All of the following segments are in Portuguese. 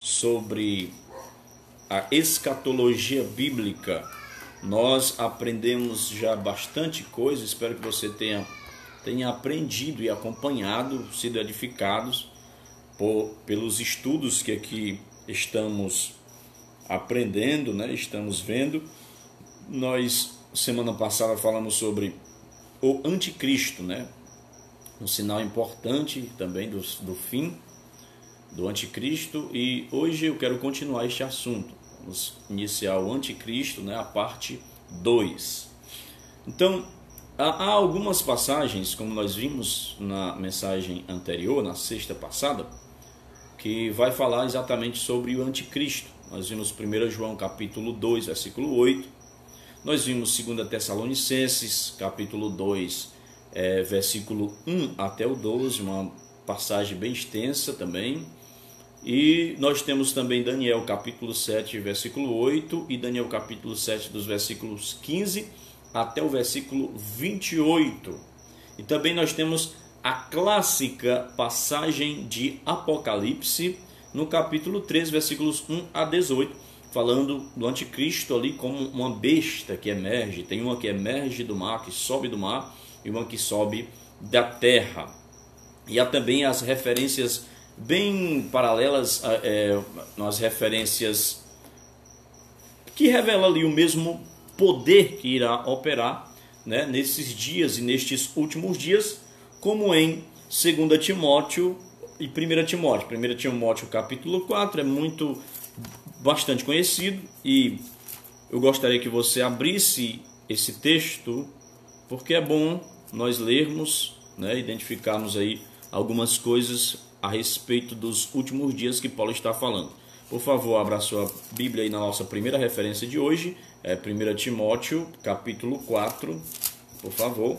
sobre a escatologia bíblica. Nós aprendemos já bastante coisa, espero que você tenha aprendido e acompanhado, sido edificados pelos estudos que aqui estamos aprendendo, né? Estamos vendo. Nós, semana passada, falamos sobre o anticristo, né? Um sinal importante também do fim do anticristo, e hoje eu quero continuar este assunto. Vamos iniciar o anticristo, né? A parte 2. Então, há algumas passagens, como nós vimos na mensagem anterior, na sexta passada, que vai falar exatamente sobre o anticristo. Nós vimos 1 João capítulo 2, versículo 8. Nós vimos 2 Tessalonicenses capítulo 2, versículo 1 até o 12, uma passagem bem extensa também. E nós temos também Daniel capítulo 7, versículo 8, e Daniel capítulo 7, dos versículos 15 até o versículo 28. E também nós temos a clássica passagem de Apocalipse, no capítulo 3, versículos 1 a 18, falando do anticristo ali como uma besta que emerge. Tem uma que emerge do mar, que sobe do mar, e uma que sobe da terra. E há também as referências bem paralelas, nas referências que revelam ali o mesmo poder que irá operar, né, nesses dias e nestes últimos dias, como em 2 Timóteo e 1 Timóteo. 1 Timóteo capítulo 4 é bastante conhecido, e eu gostaria que você abrisse esse texto, porque é bom nós lermos, né, identificarmos aí algumas coisas a respeito dos últimos dias que Paulo está falando. Por favor, abra a sua Bíblia aí na nossa primeira referência de hoje, 1 Timóteo capítulo 4, por favor.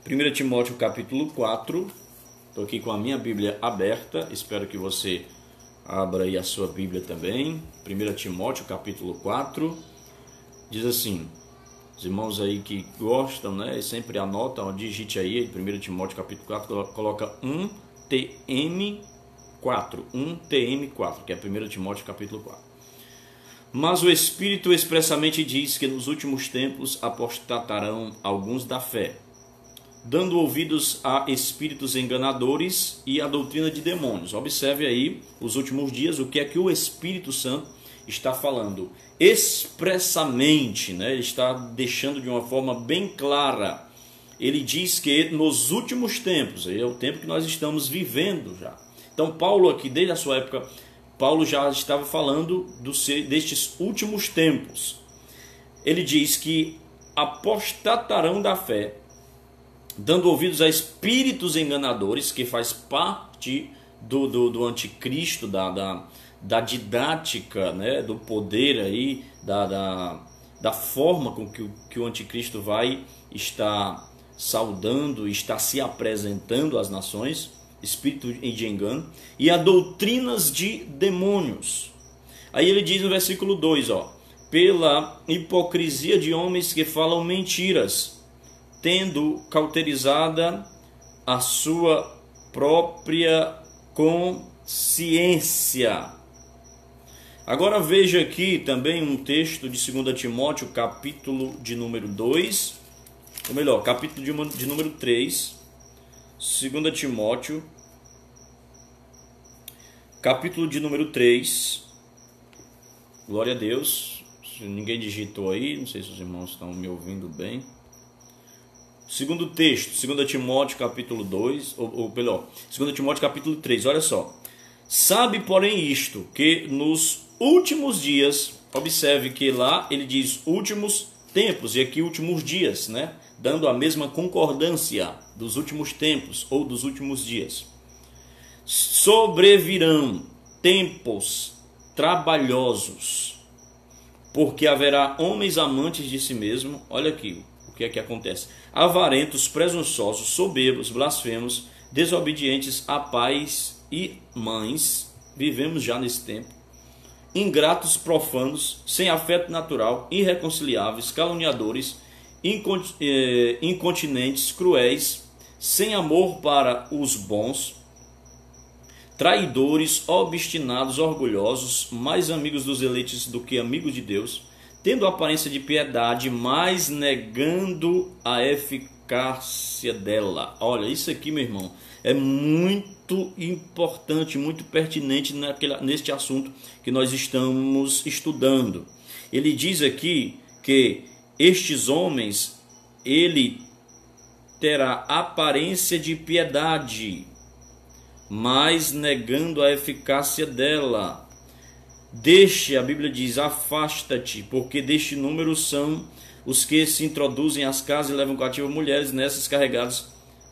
1 Timóteo capítulo 4, estou aqui com a minha Bíblia aberta, espero que você abra aí a sua Bíblia também. 1 Timóteo capítulo 4, diz assim, os irmãos aí que gostam, né, sempre anotam, digite aí, 1 Timóteo capítulo 4, coloca 1TM4, que é 1 Timóteo capítulo 4. Mas o Espírito expressamente diz que nos últimos tempos apostatarão alguns da fé, dando ouvidos a espíritos enganadores e a doutrina de demônios. Observe aí os últimos dias, o que é que o Espírito Santo está falando expressamente, né? Ele está deixando de uma forma bem clara. Ele diz que nos últimos tempos, é o tempo que nós estamos vivendo já. Então Paulo aqui, desde a sua época, Paulo já estava falando destes últimos tempos. Ele diz que apostatarão da fé, dando ouvidos a espíritos enganadores, que faz parte do anticristo, da didática, né, do poder aí, da forma com que o anticristo vai estar saudando, está se apresentando às nações, espírito de engano, e a doutrinas de demônios. Aí ele diz no versículo 2, pela hipocrisia de homens que falam mentiras, tendo cauterizada a sua própria consciência. Agora veja aqui também um texto de 2 Timóteo, capítulo de número 2, ou melhor, capítulo de número 3, 2 Timóteo, capítulo de número 3, glória a Deus. Se ninguém digitou aí, não sei se os irmãos estão me ouvindo bem. Segundo texto, 2 Timóteo capítulo 2, ou melhor, 2 Timóteo capítulo 3, olha só. Sabe, porém, isto, que nos últimos dias, observe que lá ele diz últimos tempos, e aqui últimos dias, né? Dando a mesma concordância dos últimos tempos ou dos últimos dias. Sobrevirão tempos trabalhosos, porque haverá homens amantes de si mesmo. Olha aqui o que é que acontece: avarentos, presunçosos, soberbos, blasfemos, desobedientes a pais e mães. Vivemos já nesse tempo. Ingratos, profanos, sem afeto natural, irreconciliáveis, caluniadores, incontinentes, cruéis, sem amor para os bons, traidores, obstinados, orgulhosos, mais amigos dos eleitos do que amigos de Deus, tendo aparência de piedade, mas negando a eficácia dela. Olha, isso aqui, meu irmão, é muito importante, muito pertinente neste assunto que nós estamos estudando. Ele diz aqui que estes homens, ele terá aparência de piedade, mas negando a eficácia dela. A Bíblia diz, afasta-te, porque deste número são os que se introduzem às casas e levam cativo mulheres, nessas carregadas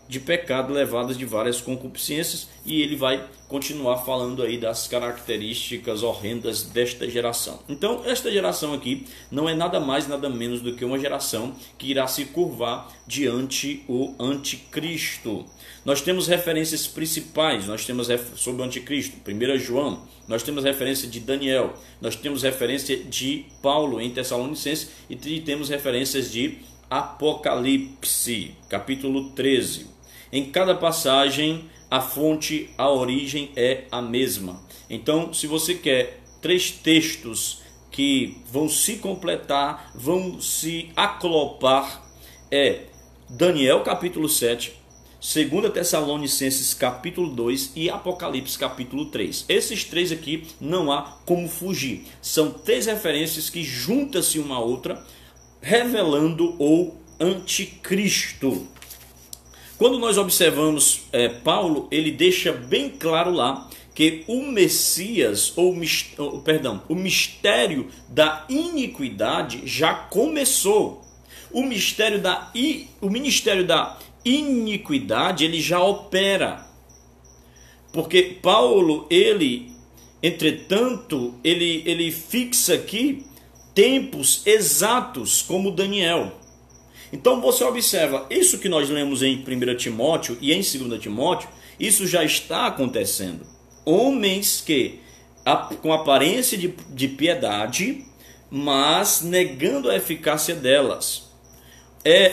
de pecado, levadas de várias concupiscências. E ele vai continuar falando aí das características horrendas desta geração. Então, esta geração aqui não é nada mais, nada menos do que uma geração que irá se curvar diante o anticristo. Nós temos referências principais, nós temos sobre o anticristo, 1 João, nós temos referência de Daniel, nós temos referência de Paulo em Tessalonicenses e temos referências de Apocalipse, capítulo 13. Em cada passagem, a fonte, a origem é a mesma. Então, se você quer 3 textos que vão se completar, vão se aclopar, é Daniel, capítulo 7, 2 Tessalonicenses capítulo 2 e Apocalipse capítulo 3. Esses 3 aqui não há como fugir. São 3 referências que juntam-se uma a outra, revelando o anticristo. Quando nós observamos Paulo, ele deixa bem claro lá que o Messias, o mistério da iniquidade já começou. O ministério da iniquidade, ele já opera. Porque Paulo, entretanto, ele fixa aqui tempos exatos, como Daniel. Então você observa, isso que nós lemos em 1 Timóteo e em 2 Timóteo, isso já está acontecendo. Homens que, com aparência de piedade, mas negando a eficácia delas.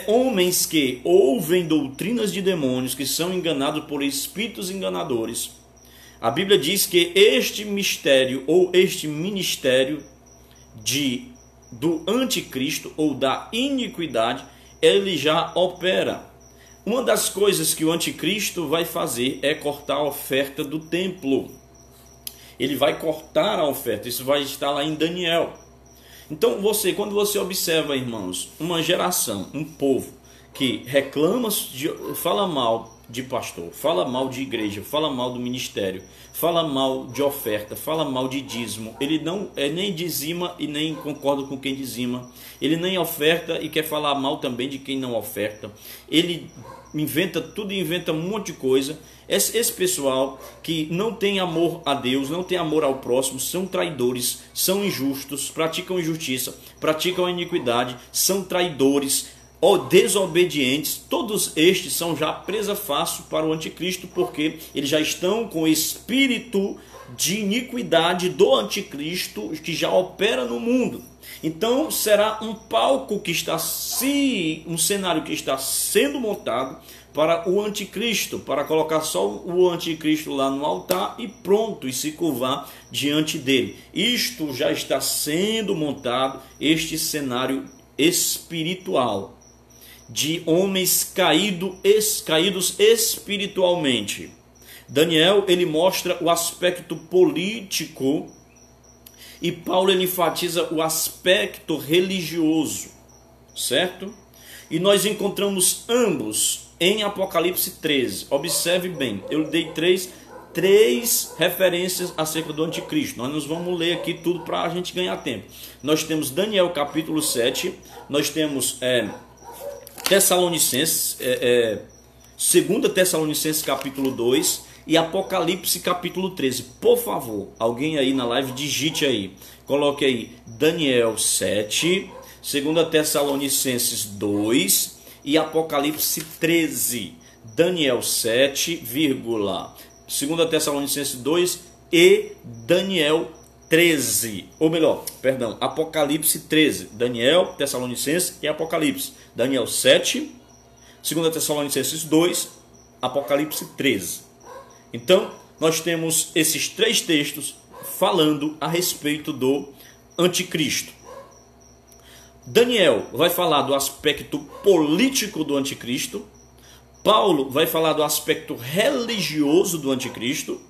Homens que ouvem doutrinas de demônios, que são enganados por espíritos enganadores. A Bíblia diz que este mistério ou este ministério do anticristo ou da iniquidade, ele já opera. Uma das coisas que o anticristo vai fazer é cortar a oferta do templo. Ele vai cortar a oferta, isso vai estar lá em Daniel. Então, quando você observa, irmãos, uma geração, um povo que reclama, fala mal de pastor, fala mal de igreja, fala mal do ministério, fala mal de oferta, fala mal de dízimo, ele não nem dizima e nem concorda com quem dizima, ele nem oferta e quer falar mal também de quem não oferta, ele inventa tudo e inventa um monte de coisa. Esse pessoal que não tem amor a Deus, não tem amor ao próximo, são traidores, são injustos, praticam injustiça, praticam a iniquidade, são traidores, desobedientes. Todos estes são já presa fácil para o anticristo, porque eles já estão com o espírito de iniquidade do anticristo que já opera no mundo. Então será um palco um cenário que está sendo montado para o anticristo, para colocar só o anticristo lá no altar e pronto, e se curvar diante dele. Isto já está sendo montado, este cenário espiritual, de homens caídos espiritualmente. Daniel, ele mostra o aspecto político e Paulo, ele enfatiza o aspecto religioso, certo? E nós encontramos ambos em Apocalipse 13. Observe bem, eu dei três referências acerca do anticristo. Nós não vamos ler aqui tudo para a gente ganhar tempo. Nós temos Daniel capítulo 7, nós temos Tessalonicenses, 2 Tessalonicenses capítulo 2 e Apocalipse capítulo 13. Por favor, alguém aí na live digite aí, coloque aí Daniel 7, 2 Tessalonicenses 2 e Apocalipse 13. Daniel 7, 2 Tessalonicenses 2 e Daniel 13. Ou melhor, perdão, Apocalipse 13. Daniel, Tessalonicenses e Apocalipse. Daniel 7, 2 Tessalonicenses 2, Apocalipse 13. Então, nós temos esses 3 textos falando a respeito do anticristo. Daniel vai falar do aspecto político do anticristo. Paulo vai falar do aspecto religioso do anticristo.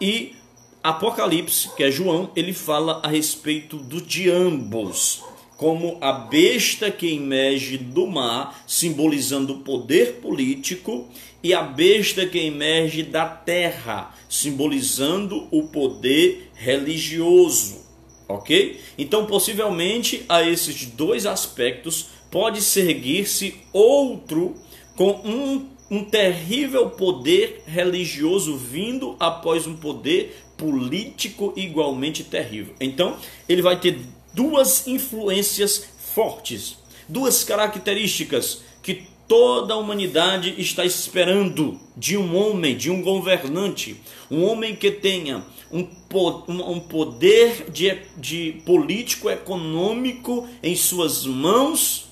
E Apocalipse, que é João, ele fala a respeito de ambos, como a besta que emerge do mar, simbolizando o poder político, e a besta que emerge da terra, simbolizando o poder religioso. Ok? Então, possivelmente, a esses 2 aspectos pode seguir-se outro com um terrível poder religioso vindo após um poder político igualmente terrível. Então, ele vai ter 2 influências fortes, 2 características que toda a humanidade está esperando de um homem, de um governante, um homem que tenha um poder de político econômico em suas mãos,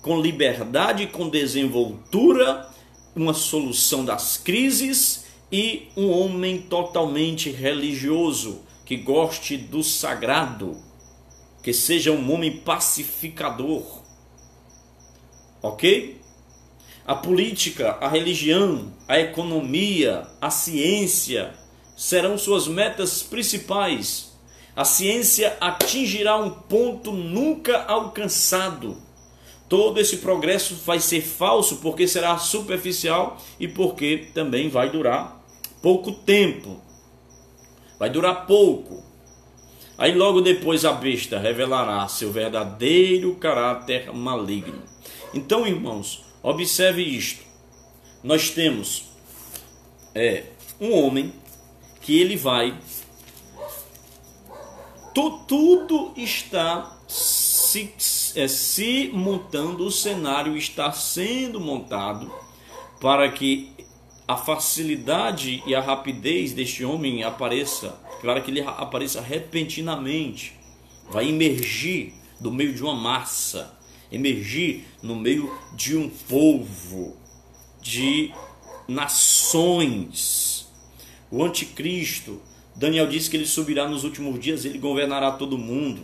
com liberdade, com desenvoltura, uma solução das crises, e um homem totalmente religioso, que goste do sagrado, que seja um homem pacificador. Ok? A política, a religião, a economia, a ciência serão suas metas principais. A ciência atingirá um ponto nunca alcançado. Todo esse progresso vai ser falso porque será superficial e porque também vai durar pouco tempo. Vai durar pouco. Aí logo depois a besta revelará seu verdadeiro caráter maligno. Então, irmãos, observe isto. Nós temos um homem que ele vai... Tudo está se montando, o cenário está sendo montado para que a facilidade e a rapidez deste homem apareça, para que ele apareça repentinamente, vai emergir do meio de uma massa, emergir no meio de um povo, de nações. O anticristo, Daniel disse que ele subirá nos últimos dias, ele governará todo mundo.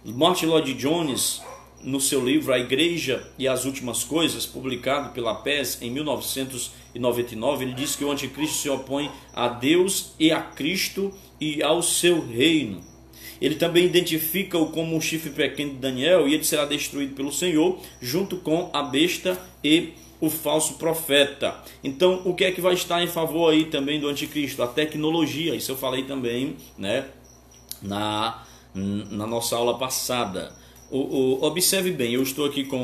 Martin Lloyd-Jones, no seu livro A Igreja e as Últimas Coisas, publicado pela PES em 1999, ele diz que o anticristo se opõe a Deus e a Cristo e ao seu reino. Ele também identifica-o como um chifre pequeno de Daniel, e ele será destruído pelo Senhor, junto com a besta e o falso profeta. Então, o que é que vai estar em favor aí também do anticristo? A tecnologia. Isso eu falei também, né, na nossa aula passada. Observe bem, eu estou aqui com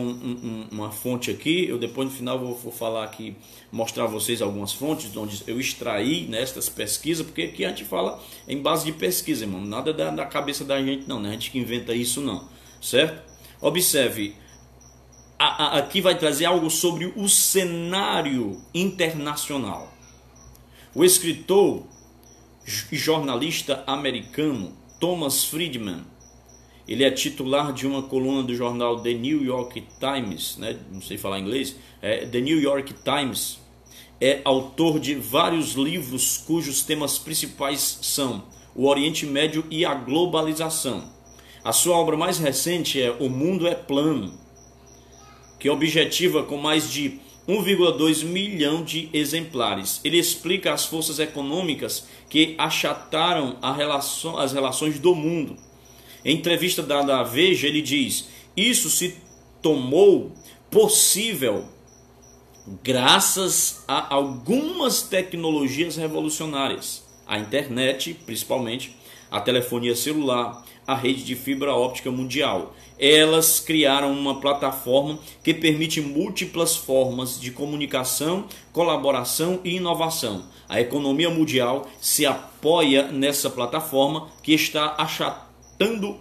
uma fonte aqui, eu depois no final vou falar aqui, mostrar a vocês algumas fontes onde eu extraí nestas pesquisas, porque aqui a gente fala em base de pesquisa, irmão, nada da cabeça da gente não, né? A gente que inventa isso não, certo? Observe, aqui vai trazer algo sobre o cenário internacional. O escritor e jornalista americano Thomas Friedman, ele é titular de uma coluna do jornal The New York Times, né? Não sei falar inglês, The New York Times. É autor de vários livros cujos temas principais são o Oriente Médio e a globalização. A sua obra mais recente é O Mundo é Plano, que objetiva com mais de 1,2 milhão de exemplares. Ele explica as forças econômicas que achataram as relações do mundo. Em entrevista dada à Veja, ele diz: isso se tornou possível graças a algumas tecnologias revolucionárias. A internet, principalmente, a telefonia celular, a rede de fibra óptica mundial. Elas criaram uma plataforma que permite múltiplas formas de comunicação, colaboração e inovação. A economia mundial se apoia nessa plataforma que está achatando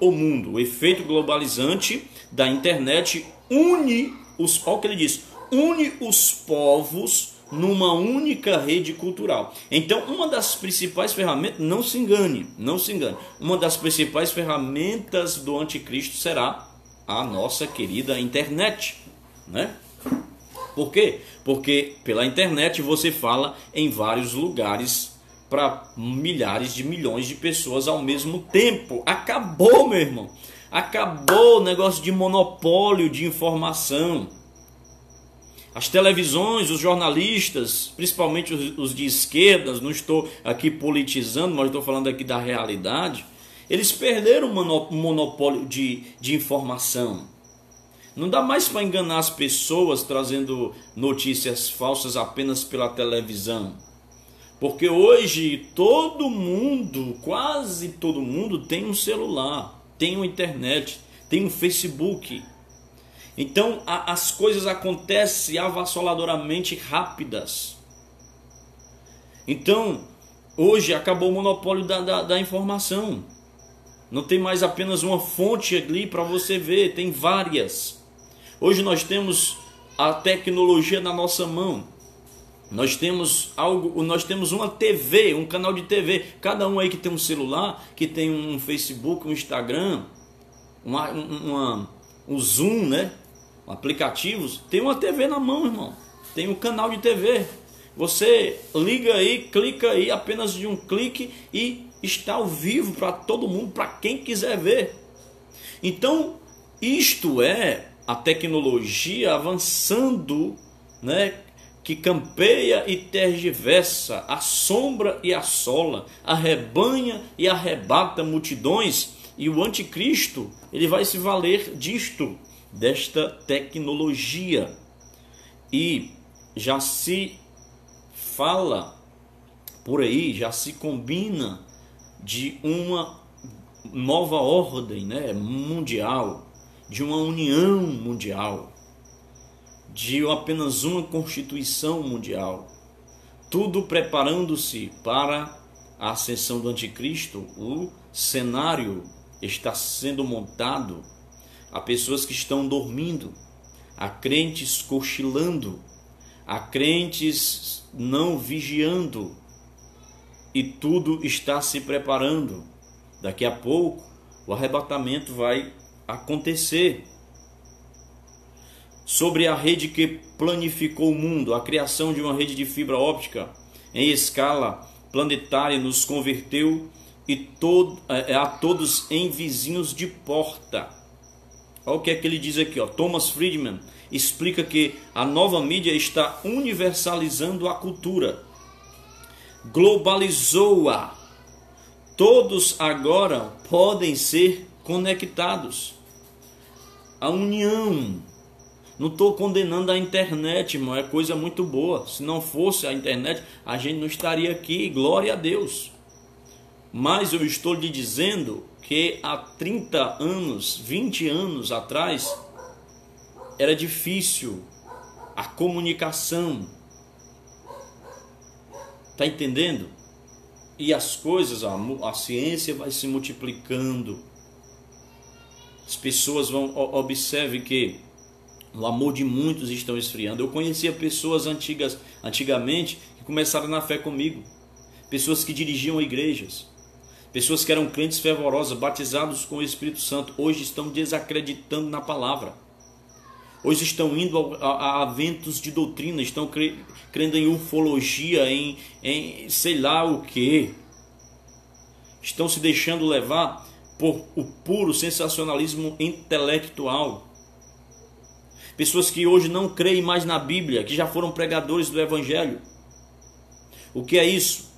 o mundo. O efeito globalizante da internet une olha o que ele diz, une os povos numa única rede cultural. Então, uma das principais ferramentas, não se engane, uma das principais ferramentas do anticristo será a nossa querida internet, né? Por quê? Porque pela internet você fala em vários lugares para milhares de milhões de pessoas ao mesmo tempo. Acabou, meu irmão. Acabou o negócio de monopólio de informação. As televisões, os jornalistas, principalmente os de esquerdas, não estou aqui politizando, mas estou falando aqui da realidade, eles perderam o monopólio de informação. Não dá mais para enganar as pessoas trazendo notícias falsas apenas pela televisão. Porque hoje todo mundo, quase todo mundo tem um celular, tem uma internet, tem um Facebook. Então as coisas acontecem avassaladoramente rápidas. Então hoje acabou o monopólio da informação. Não tem mais apenas uma fonte ali para você ver, tem várias. Hoje nós temos a tecnologia na nossa mão. Nós temos uma TV, um canal de TV. Cada um aí que tem um celular, que tem um Facebook, um Instagram, um Zoom, né? Aplicativos, tem uma TV na mão, irmão. Tem um canal de TV. Você liga aí, clica aí, apenas de um clique e está ao vivo para todo mundo, para quem quiser ver. Então, isto é a tecnologia avançando, né? Que campeia e tergiversa, assombra e assola, arrebanha e arrebata multidões, e o anticristo, ele vai se valer desta tecnologia. E já se fala por aí, já se combina de uma nova ordem, né, mundial, de uma união mundial, de apenas uma constituição mundial, tudo preparando-se para a ascensão do anticristo. O cenário está sendo montado, há pessoas que estão dormindo, há crentes cochilando, há crentes não vigiando, e tudo está se preparando. Daqui a pouco o arrebatamento vai acontecer. Sobre a rede que planificou o mundo, a criação de uma rede de fibra óptica em escala planetária nos converteu a todos em vizinhos de porta. Olha o que é que ele diz aqui, ó. Thomas Friedman explica que a nova mídia está universalizando a cultura, globalizou-a. Todos agora podem ser conectados. A união. Não estou condenando a internet, irmão, é coisa muito boa. Se não fosse a internet, a gente não estaria aqui, glória a Deus. Mas eu estou lhe dizendo que há 30 anos, 20 anos atrás, era difícil a comunicação. Está entendendo? E as coisas, a ciência vai se multiplicando. As pessoas observe que o amor de muitos estão esfriando. Eu conhecia pessoas antigamente que começaram na fé comigo. Pessoas que dirigiam igrejas. Pessoas que eram crentes fervorosos, batizados com o Espírito Santo. Hoje estão desacreditando na palavra. Hoje estão indo a eventos de doutrina. Estão crendo em ufologia, em sei lá o que. Estão se deixando levar por o puro sensacionalismo intelectual. Pessoas que hoje não creem mais na Bíblia, que já foram pregadores do Evangelho. O que é isso?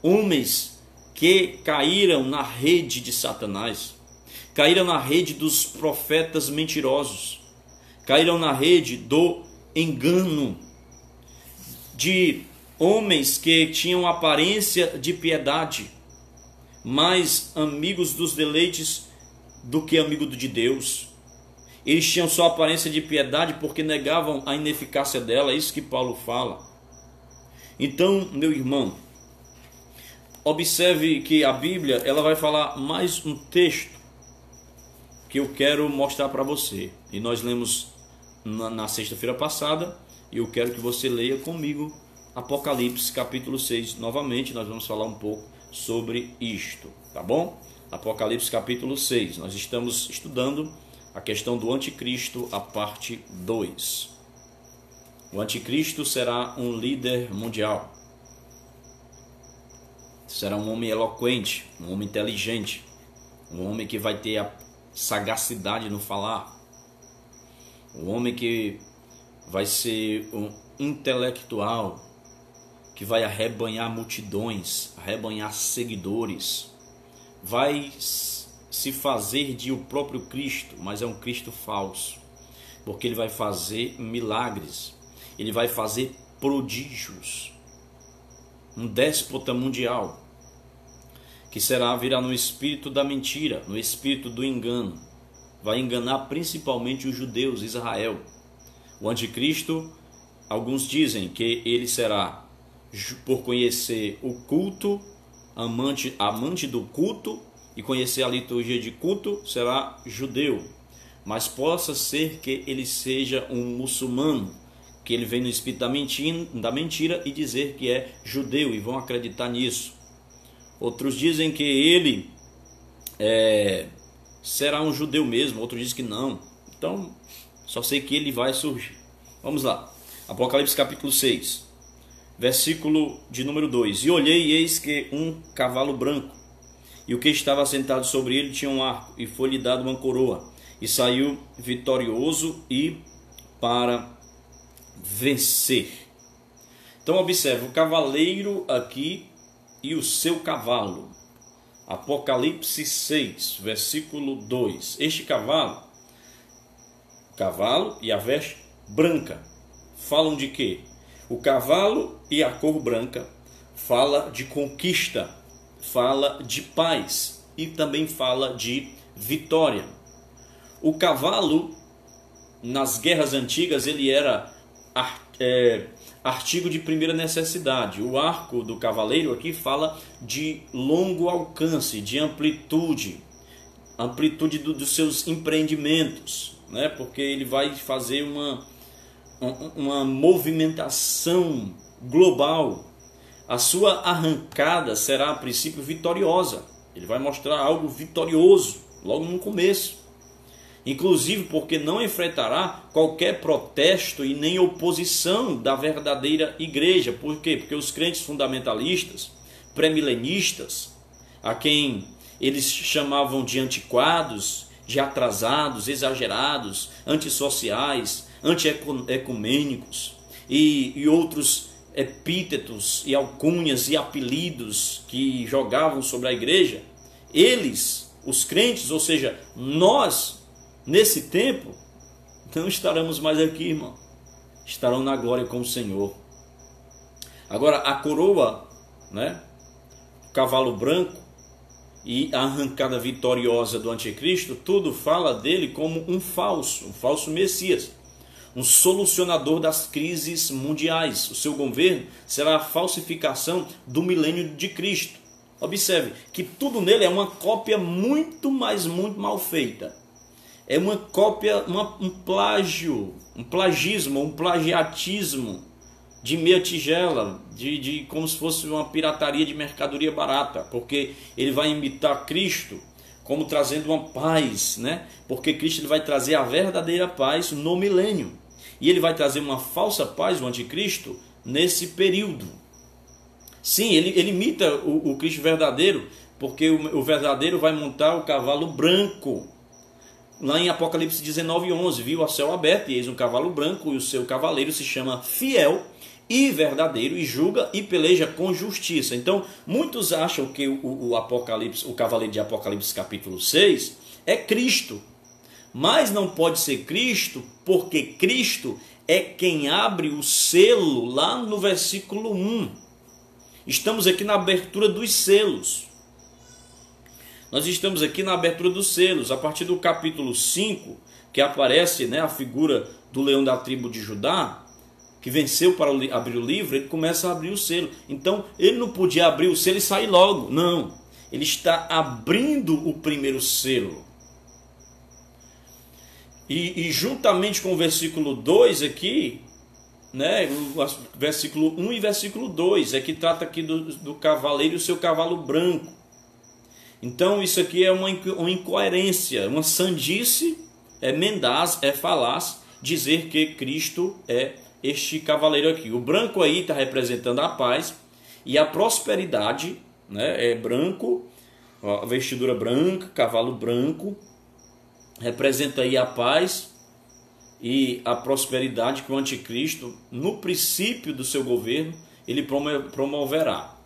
Homens que caíram na rede de Satanás, caíram na rede dos profetas mentirosos, caíram na rede do engano, de homens que tinham aparência de piedade, mais amigos dos deleites do que amigos de Deus. Eles tinham só aparência de piedade porque negavam a ineficácia dela, é isso que Paulo fala. Então, meu irmão, observe que a Bíblia ela vai falar mais um texto que eu quero mostrar para você. E nós lemos na sexta-feira passada, e eu quero que você leia comigo Apocalipse capítulo 6 novamente. Nós vamos falar um pouco sobre isto, tá bom? Apocalipse capítulo 6, nós estamos estudando a questão do anticristo, a parte 2. O anticristo será um líder mundial. será um homem eloquente, um homem inteligente, um homem que vai ter a sagacidade no falar, um homem que vai ser um intelectual, que vai arrebanhar multidões, arrebanhar seguidores, vai se fazer de o próprio Cristo, mas é um Cristo falso, porque ele vai fazer milagres, ele vai fazer prodígios, um déspota mundial, que virá no espírito da mentira, no espírito do engano, vai enganar principalmente os judeus, Israel. O anticristo, alguns dizem que ele será, por conhecer o culto, amante do culto e conhecer a liturgia de culto, será judeu. Mas possa ser que ele seja um muçulmano, que ele vem no espírito da mentira e dizer que é judeu, e vão acreditar nisso. Outros dizem que ele será um judeu mesmo, outros dizem que não. Então, só sei que ele vai surgir. Vamos lá. Apocalipse capítulo 6, versículo de número 2. E olhei, e eis que um cavalo branco, e o que estava sentado sobre ele tinha um arco, e foi-lhe dado uma coroa, e saiu vitorioso e para vencer. Então observe, o cavaleiro aqui e o seu cavalo. Apocalipse 6, versículo 2. Este cavalo e a veste branca, falam de quê? O cavalo e a cor branca fala de conquista, fala de paz e também fala de vitória. O cavalo, nas guerras antigas, ele era artigo de primeira necessidade. O arco do cavaleiro aqui fala de longo alcance, de amplitude dos seus empreendimentos, né? Porque ele vai fazer uma movimentação global. A sua arrancada será a princípio vitoriosa. Ele vai mostrar algo vitorioso logo no começo. Inclusive porque não enfrentará qualquer protesto e nem oposição da verdadeira igreja. Por quê? Porque os crentes fundamentalistas, pré-milenistas, a quem eles chamavam de antiquados, de atrasados, exagerados, antissociais, antiecumênicos e outros epítetos e alcunhas e apelidos que jogavam sobre a igreja, eles, os crentes, ou seja, nós, nesse tempo, não estaremos mais aqui, irmão. Estarão na glória com o Senhor. Agora, a coroa, né? O cavalo branco e a arrancada vitoriosa do anticristo, tudo fala dele como um falso Messias, um solucionador das crises mundiais. O seu governo será a falsificação do milênio de Cristo. Observe que tudo nele é uma cópia muito mal feita. É uma cópia, um plágio, um plagismo, um plagiatismo de meia tigela, de como se fosse uma pirataria de mercadoria barata, porque ele vai imitar Cristo como trazendo uma paz, né? Porque Cristo ele vai trazer a verdadeira paz no milênio, e ele vai trazer uma falsa paz, o anticristo, nesse período. Sim, ele imita o Cristo verdadeiro, porque o verdadeiro vai montar o cavalo branco. Lá em Apocalipse 19:11, viu o céu aberto, e eis um cavalo branco, e o seu cavaleiro se chama Fiel e Verdadeiro, e julga e peleja com justiça. Então, muitos acham que o cavaleiro de Apocalipse capítulo 6 é Cristo. Mas não pode ser Cristo, porque Cristo é quem abre o selo lá no versículo 1. Estamos aqui na abertura dos selos. Nós estamos aqui na abertura dos selos, a partir do capítulo 5, que aparece, né, a figura do leão da tribo de Judá, que venceu para abrir o livro. Ele começa a abrir o selo. Então, ele não podia abrir o selo e sair logo. Não, ele está abrindo o primeiro selo. E juntamente com o versículo 2 aqui, né, o versículo 1 e versículo 2, é que trata aqui do cavaleiro e o seu cavalo branco. Então isso aqui é uma incoerência, uma sandice, é mendaz, é falaz dizer que Cristo é este cavaleiro aqui. O branco aí está representando a paz e a prosperidade, né? É branco, a vestidura branca, cavalo branco, representa aí a paz e a prosperidade que o anticristo, no princípio do seu governo, ele promoverá.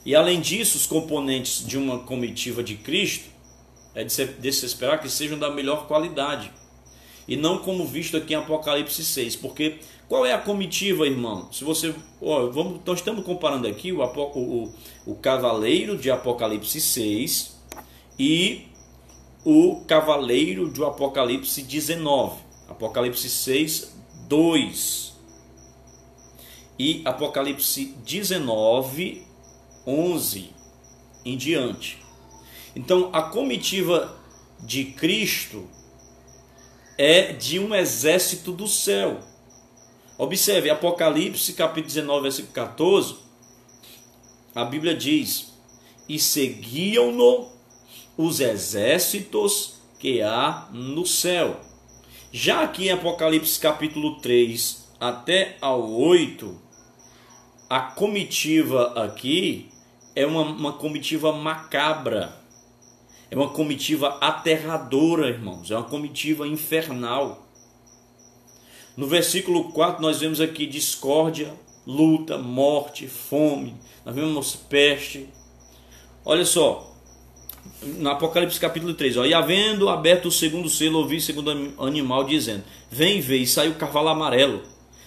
E além disso, os componentes de uma comitiva de Cristo é de se esperar que sejam da melhor qualidade, e não como visto aqui em Apocalipse 6, porque qual é a comitiva, irmão? Se você, nós estamos comparando aqui o cavaleiro de Apocalipse 6 e o cavaleiro do Apocalipse 19, Apocalipse 6, 2 e Apocalipse 19, 11 em diante. Então a comitiva de Cristo é de um exército do céu. Observe, Apocalipse capítulo 19, versículo 14, a Bíblia diz: e seguiam-no os exércitos que há no céu. Já aqui em Apocalipse capítulo 3 até ao 8, a comitiva aqui é uma comitiva macabra, é uma comitiva aterradora, irmãos, é uma comitiva infernal. No versículo 4 nós vemos aqui discórdia, luta, morte, fome, nós vemos peste. Olha só, no Apocalipse capítulo 3, e havendo aberto o segundo selo, ouvi o segundo animal dizendo: vem ver, e saiu o cavalo amarelo,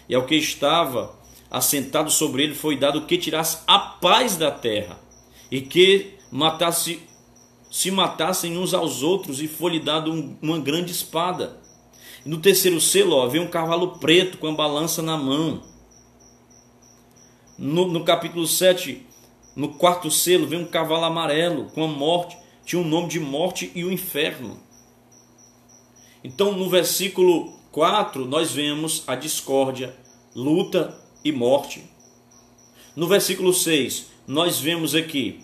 e ao que estava assentado sobre ele foi dado que tirasse a paz da terra, e que se matassem uns aos outros, e foi-lhe dado uma grande espada. E no terceiro selo, veio um cavalo preto com a balança na mão. No capítulo 7, no quarto selo, veio um cavalo amarelo com a morte, tinha o nome de morte e o inferno. Então no versículo 4 nós vemos a discórdia, luta e morte. No versículo 6 nós vemos aqui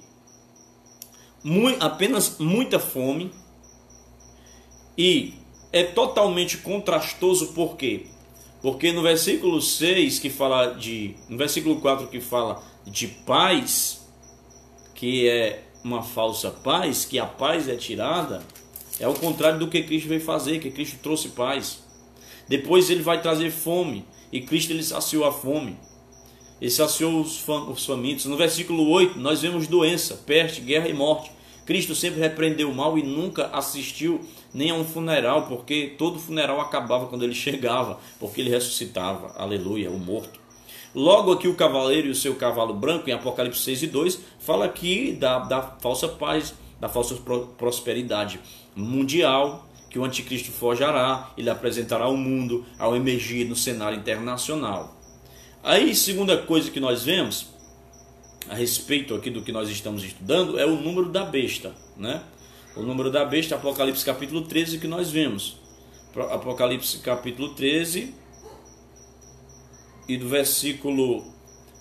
apenas muita fome, e é totalmente contrastoso. Por quê? Porque no versículo 6 no versículo 4 que fala de paz, que é uma falsa paz, que a paz é tirada, é o contrário do que Cristo veio fazer, que Cristo trouxe paz. Depois ele vai trazer fome, e Cristo ele saciou a fome, ele saciou os famintos. No versículo 8 nós vemos doença, peste, guerra e morte. Cristo sempre repreendeu o mal e nunca assistiu nem a um funeral, porque todo funeral acabava quando ele chegava, porque ele ressuscitava, aleluia, o morto. Logo aqui o cavaleiro e o seu cavalo branco, em Apocalipse 6 e 2, fala aqui da falsa paz, da falsa prosperidade mundial, que o anticristo forjará, ele apresentará ao mundo ao emergir no cenário internacional. Aí, segunda coisa que nós vemos a respeito aqui do que nós estamos estudando é o número da besta, né? O número da besta, Apocalipse capítulo 13, que nós vemos. Apocalipse capítulo 13 e do versículo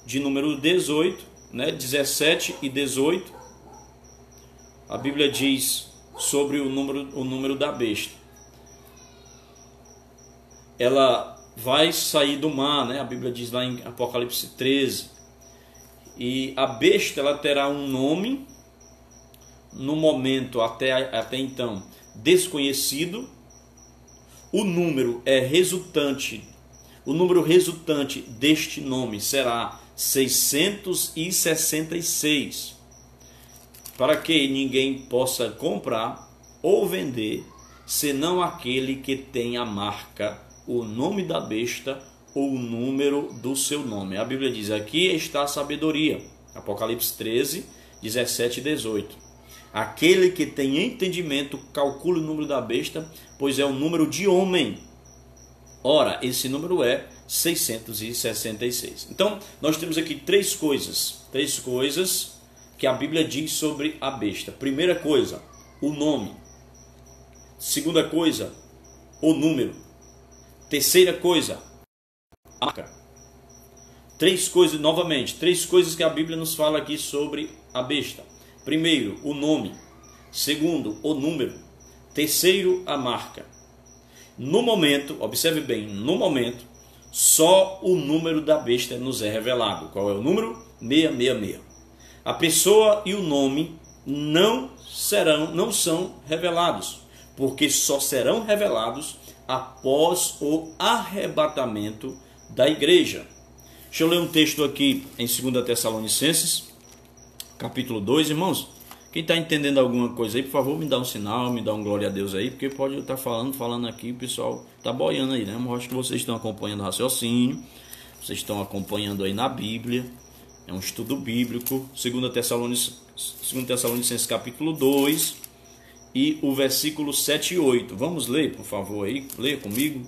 de número 18, né, 17 e 18, a Bíblia diz sobre o número da besta. Ela vai sair do mar, né? A Bíblia diz lá em Apocalipse 13. E a besta ela terá um nome, no momento até então desconhecido. O número resultante deste nome será 666, para que ninguém possa comprar ou vender, senão aquele que tem a marca, o nome da besta ou o número do seu nome. A Bíblia diz: aqui está a sabedoria. Apocalipse 13, 17 e 18. Aquele que tem entendimento, calcule o número da besta, pois é o número de homem. Ora, esse número é 666. Então, nós temos aqui três coisas que a Bíblia diz sobre a besta. Primeira coisa, o nome. Segunda coisa, o número. Terceira coisa, a marca. Três coisas que a Bíblia nos fala aqui sobre a besta. Primeiro, o nome. Segundo, o número. Terceiro, a marca. No momento, observe bem, no momento, só o número da besta nos é revelado. Qual é o número? 666. A pessoa e o nome não são revelados, porque só serão revelados após o arrebatamento da igreja. Deixa eu ler um texto aqui em 2 Tessalonicenses, capítulo 2, irmãos. Quem está entendendo alguma coisa aí, por favor, me dá um sinal, me dá um glória a Deus aí, porque pode eu estar falando aqui, o pessoal está boiando aí, né? Eu acho que vocês estão acompanhando o raciocínio, vocês estão acompanhando aí na Bíblia, é um estudo bíblico. 2 Tessalonicenses capítulo 2 e o versículo 7 e 8. Vamos ler, por favor, aí, leia comigo,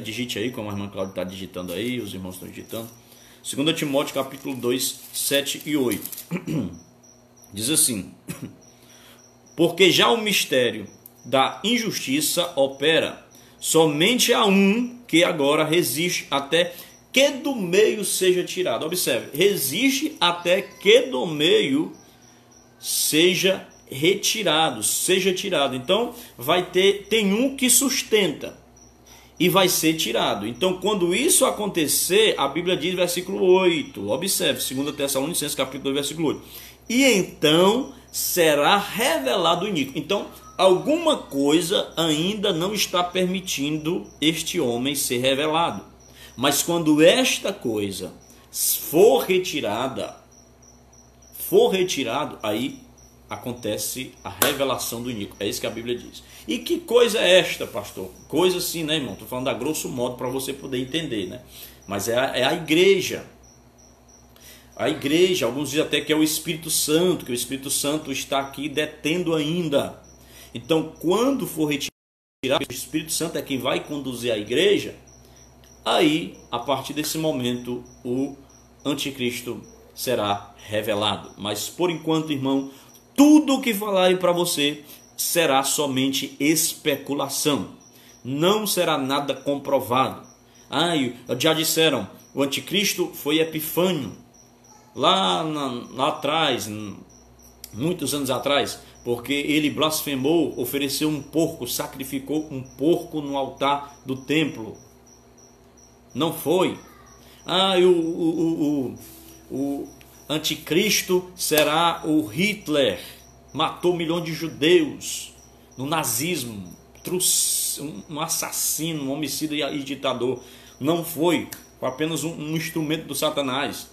digite aí, como a irmã Cláudia está digitando aí, os irmãos estão digitando. 2 Timóteo capítulo 2, 7 e 8. Diz assim: porque já o mistério da injustiça opera, somente há um que agora resiste até que do meio seja tirado. Observe, resiste até que do meio seja retirado, seja tirado. Então tem um que sustenta e vai ser tirado. Então, quando isso acontecer, a Bíblia diz, versículo 8, observe, 2 Tessalonicenses capítulo 2, versículo 8. E então será revelado o iníquo. Então, alguma coisa ainda não está permitindo este homem ser revelado. Mas quando esta coisa for retirado, aí acontece a revelação do iníquo. É isso que a Bíblia diz. E que coisa é esta, pastor? Coisa assim, né, irmão? Estou falando a grosso modo para você poder entender, né? Mas é a igreja. A igreja, alguns dizem até que é o Espírito Santo, que o Espírito Santo está aqui detendo ainda. Então, quando for retirado, o Espírito Santo é quem vai conduzir a igreja, aí, a partir desse momento, o anticristo será revelado. Mas, por enquanto, irmão, tudo o que falarem para você será somente especulação. Não será nada comprovado. Já disseram, o anticristo foi Epifânio. Lá atrás, muitos anos atrás, porque ele blasfemou, ofereceu um porco, sacrificou um porco no altar do templo. Não foi. O anticristo será o Hitler, matou milhões de judeus no nazismo, um assassino, um homicida e ditador. Não foi, foi apenas um instrumento do Satanás.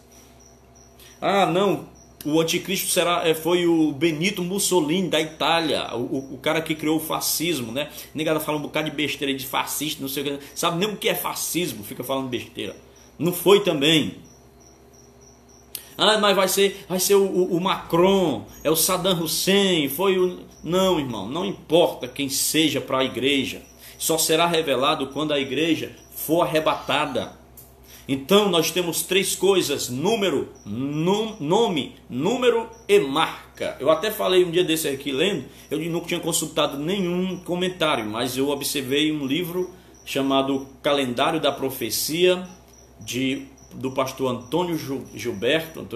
Não, o anticristo foi o Benito Mussolini da Itália, o cara que criou o fascismo, né? Negada fala um bocado de besteira de fascista, não sei o que, sabe nem o que é fascismo, fica falando besteira. Não foi também. Mas vai ser o Macron, é o Saddam Hussein, Não, irmão, não importa quem seja para a igreja, só será revelado quando a igreja for arrebatada. Então nós temos três coisas: nome, número e marca. Eu até falei um dia desse aqui lendo, eu não tinha consultado nenhum comentário, mas eu observei um livro chamado Calendário da Profecia, do pastor Antônio Gilberto,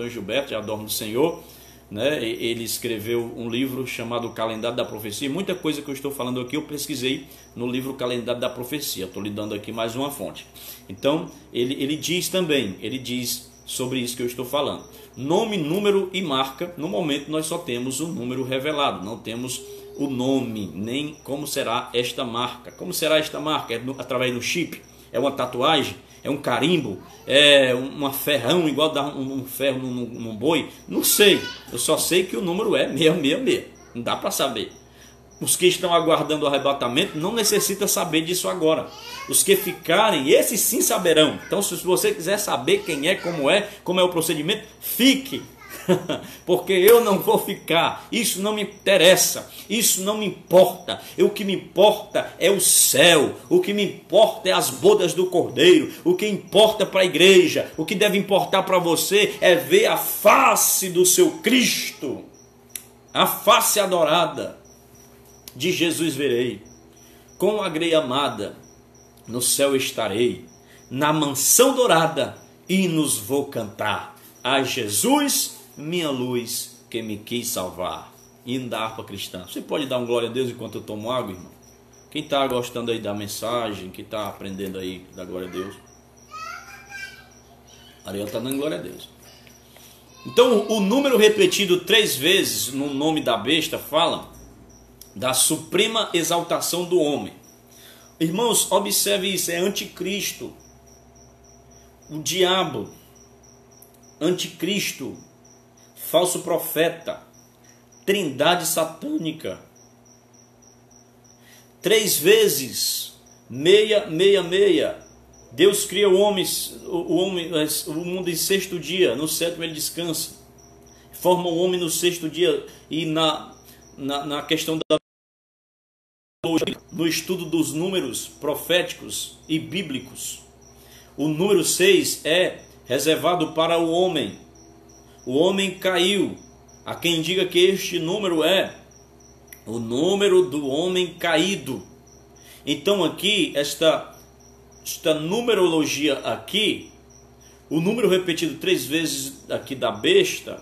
já dorme no Senhor, né? Ele escreveu um livro chamado Calendário da Profecia. Muita coisa que eu estou falando aqui eu pesquisei no livro Calendário da Profecia. Estou lhe dando aqui mais uma fonte. Então ele diz sobre isso que eu estou falando: nome, número e marca. No momento nós só temos o número revelado, não temos o nome, nem como será esta marca. Como será esta marca? É através do chip? É uma tatuagem? É um carimbo? É uma ferrão, igual dar um ferro num boi? Não sei. Eu só sei que o número é 666. Não dá para saber. Os que estão aguardando o arrebatamento não necessitam saber disso agora. Os que ficarem, esses sim saberão. Então, se você quiser saber quem é, como é o procedimento, fique. Porque eu não vou ficar. Isso não me interessa. Isso não me importa. O que me importa é o céu. O que me importa é as bodas do Cordeiro. O que importa para a igreja, o que deve importar para você é ver a face do seu Cristo, a face adorada de Jesus verei. Com a grei amada no céu estarei, na mansão dourada hinos vou cantar. A Jesus, minha luz, que me quis salvar. Hino da harpa cristã. Você pode dar um glória a Deus enquanto eu tomo água, irmão? Quem está gostando aí da mensagem, quem está aprendendo aí da glória a Deus? Ariel está dando glória a Deus. Então, o número repetido 3 vezes no nome da besta fala da suprema exaltação do homem. Irmãos, observe isso, é anticristo, o diabo, anticristo, falso profeta, trindade satânica. 3 vezes, 666. Deus cria o mundo em 6º dia, no 7º ele descansa. Forma o homem no 6º dia. E na questão da no estudo dos números proféticos e bíblicos, o número 6 é reservado para o homem. O homem caiu. Há quem diga que este número é o número do homem caído. Então aqui, esta numerologia aqui, o número repetido 3 vezes aqui da besta,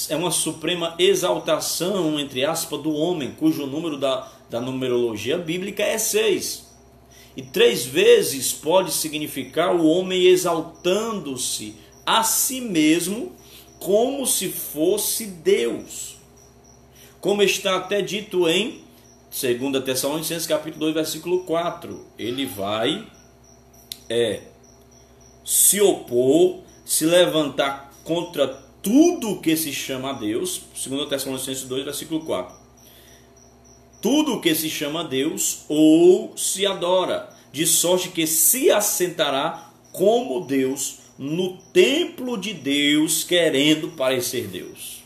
é uma suprema exaltação, entre aspas, do homem, cujo número da numerologia bíblica é 6. E 3 vezes pode significar o homem exaltando-se a si mesmo como se fosse Deus. Como está até dito em 2 Tessalonicenses capítulo 2, versículo 4. Ele vai se opor, se levantar contra tudo que se chama Deus. 2 Tessalonicenses 2, versículo 4. Tudo que se chama Deus ou se adora, de sorte que se assentará como Deus no templo de Deus, querendo parecer Deus.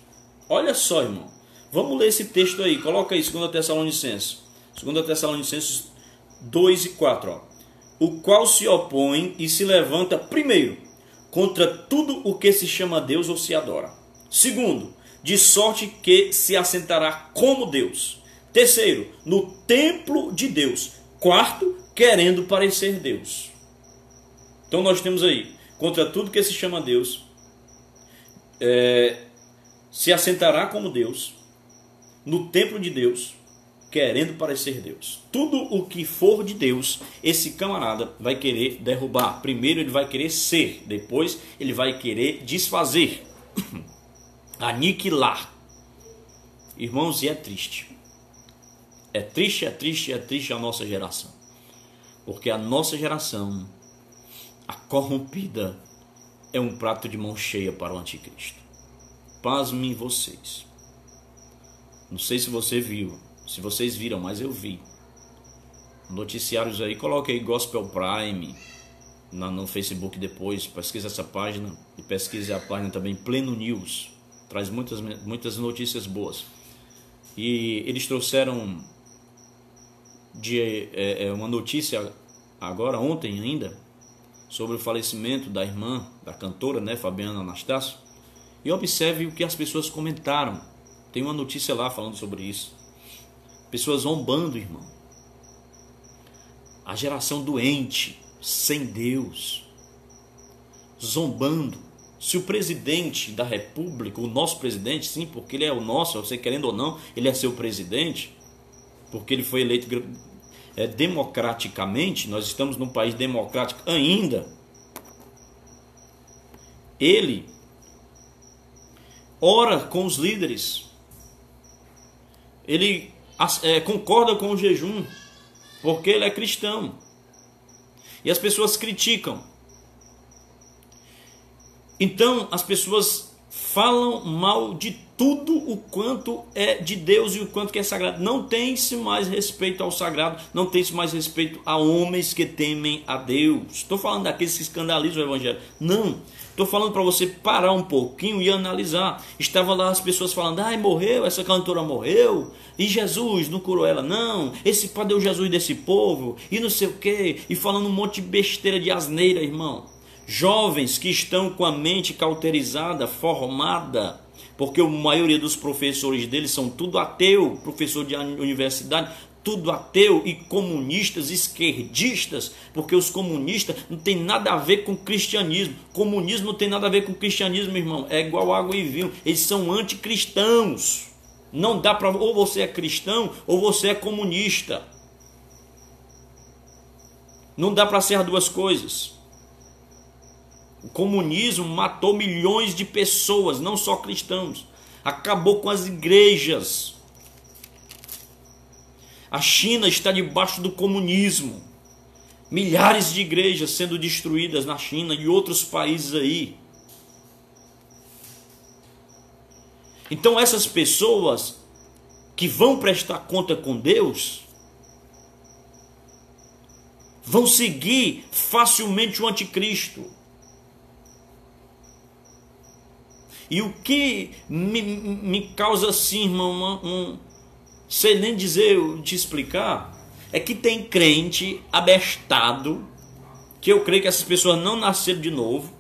Olha só, irmão. Vamos ler esse texto aí. Coloca aí, 2 Tessalonicenses. 2 Tessalonicenses 2 e 4. Ó. O qual se opõe e se levanta, primeiro, contra tudo o que se chama Deus ou se adora. Segundo, de sorte que se assentará como Deus. Terceiro, no templo de Deus. Quarto, querendo parecer Deus. Então nós temos aí, contra tudo que se chama Deus, se assentará como Deus, no templo de Deus, querendo parecer Deus. Tudo o que for de Deus, esse camarada vai querer derrubar. Primeiro ele vai querer ser, depois ele vai querer desfazer, aniquilar. Irmãos, e é triste. É triste a nossa geração. Porque a nossa geração, a corrompida, é um prato de mão cheia para o anticristo. Pasmem vocês. Não sei se você viu, se vocês viram, mas eu vi. Noticiários aí, coloque aí Gospel Prime no Facebook depois, pesquisa essa página e pesquise a página também Pleno News. Traz muitas notícias boas. E eles trouxeram uma notícia agora, ontem ainda, sobre o falecimento da irmã, da cantora, né, Fabiana Anastácio. E observe o que as pessoas comentaram. Tem uma notícia lá falando sobre isso. Pessoas zombando, irmão. A geração doente, sem Deus, zombando. Se o presidente da república, o nosso presidente, sim, porque ele é o nosso, você querendo ou não, ele é seu presidente, porque ele foi eleito democraticamente, nós estamos num país democrático ainda. Ele ora com os líderes, ele concorda com o jejum, porque ele é cristão. E as pessoas criticam. Então as pessoas falam mal de tudo o quanto é de Deus e o quanto que é sagrado. Não tem-se mais respeito ao sagrado, não tem-se mais respeito a homens que temem a Deus. Estou falando daqueles que escandalizam o evangelho. Não, estou falando para você parar um pouquinho e analisar. Estava lá as pessoas falando, ai, morreu, essa cantora morreu, e Jesus não curou ela, não, esse padre é o Jesus desse povo, e não sei o que, e falando um monte de besteira, de asneira, irmão. Jovens que estão com a mente cauterizada, formada, porque a maioria dos professores deles são tudo ateu, professor de universidade, tudo ateu, e comunistas, esquerdistas, porque os comunistas não tem nada a ver com cristianismo. Comunismo não tem nada a ver com cristianismo, irmão. É igual água e vinho. Eles são anticristãos. Não dá para, ou você é cristão ou você é comunista. Não dá para ser as duas coisas. O comunismo matou milhões de pessoas, não só cristãos. Acabou com as igrejas. A China está debaixo do comunismo. Milhares de igrejas sendo destruídas na China e outros países aí. Então essas pessoas que vão prestar conta com Deus vão seguir facilmente o anticristo. E o que me causa assim, irmão, sei nem dizer, te explicar, é que tem crente abestado, que eu creio que essas pessoas não nasceram de novo,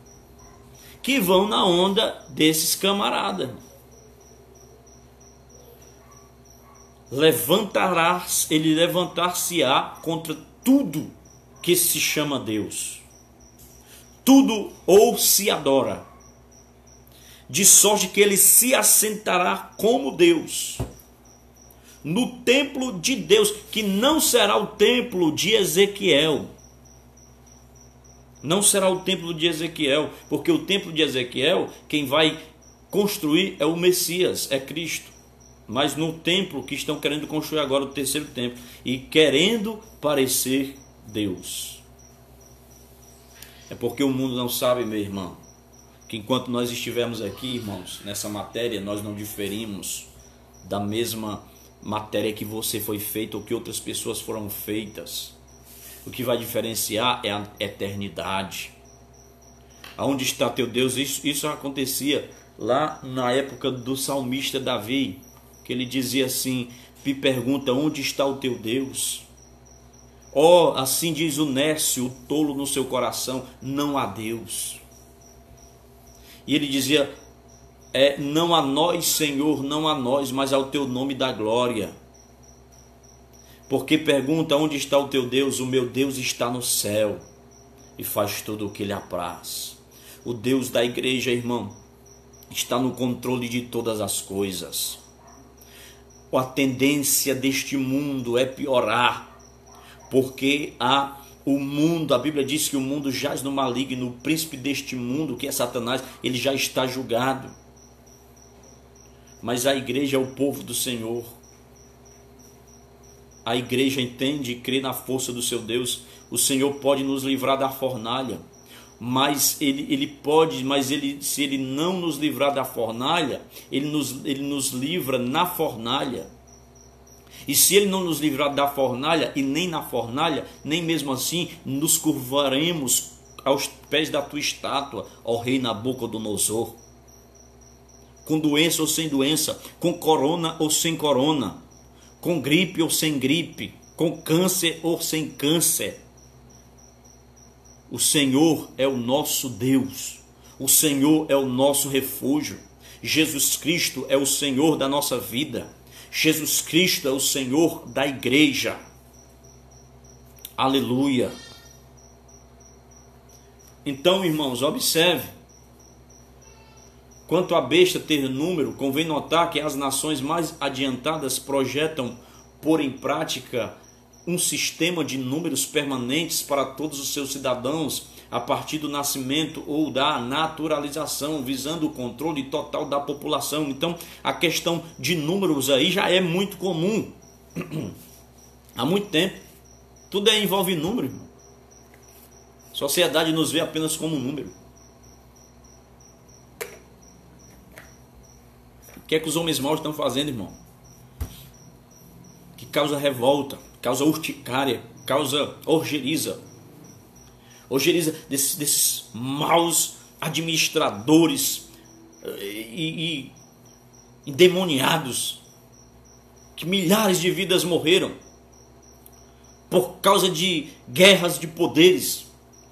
que vão na onda desses camaradas. Ele levantar-se-á contra tudo que se chama Deus. Tudo ou se adora. De sorte que ele se assentará como Deus no templo de Deus, que não será o templo de Ezequiel. Não será o templo de Ezequiel, porque o templo de Ezequiel, quem vai construir é o Messias, é Cristo. Mas no templo que estão querendo construir agora, o terceiro templo, e querendo parecer Deus. É porque o mundo não sabe, meu irmão, que enquanto nós estivermos aqui, irmãos, nessa matéria, nós não diferimos da mesma matéria que você foi feito ou que outras pessoas foram feitas. O que vai diferenciar é a eternidade. Aonde está teu Deus? Isso acontecia lá na época do salmista Davi, que ele dizia assim, me pergunta, onde está o teu Deus? Oh, assim diz o nércio, o tolo no seu coração, não há Deus. E ele dizia, não a nós, Senhor, não a nós, mas ao teu nome da glória. Porque pergunta, onde está o teu Deus? O meu Deus está no céu e faz tudo o que lhe apraz. O Deus da igreja, irmão, está no controle de todas as coisas. A tendência deste mundo é piorar, porque o mundo, a Bíblia diz que o mundo jaz no maligno, o príncipe deste mundo, que é Satanás, ele já está julgado. Mas a igreja é o povo do Senhor. A igreja entende e crê na força do seu Deus. O Senhor pode nos livrar da fornalha, mas se ele não nos livrar da fornalha, ele nos livra na fornalha. E se ele não nos livrar da fornalha, e nem na fornalha, nem mesmo assim, nos curvaremos aos pés da tua estátua, ó rei Nabucodonosor. Com doença ou sem doença, com corona ou sem corona, com gripe ou sem gripe, com câncer ou sem câncer. O Senhor é o nosso Deus, o Senhor é o nosso refúgio, Jesus Cristo é o Senhor da nossa vida, Jesus Cristo é o Senhor da igreja. Aleluia. Então, irmãos, observe. Quanto à besta ter número, convém notar que as nações mais adiantadas projetam pôr em prática um sistema de números permanentes para todos os seus cidadãos a partir do nascimento ou da naturalização, visando o controle total da população. Então, a questão de números aí já é muito comum. Há muito tempo. Tudo envolve número, irmão. A sociedade nos vê apenas como número. O que é que os homens maus estão fazendo, irmão? Que causa revolta, causa urticária, causa orgeriza. Orgeriza desses maus administradores e endemoniados, que milhares de vidas morreram por causa de guerras de poderes,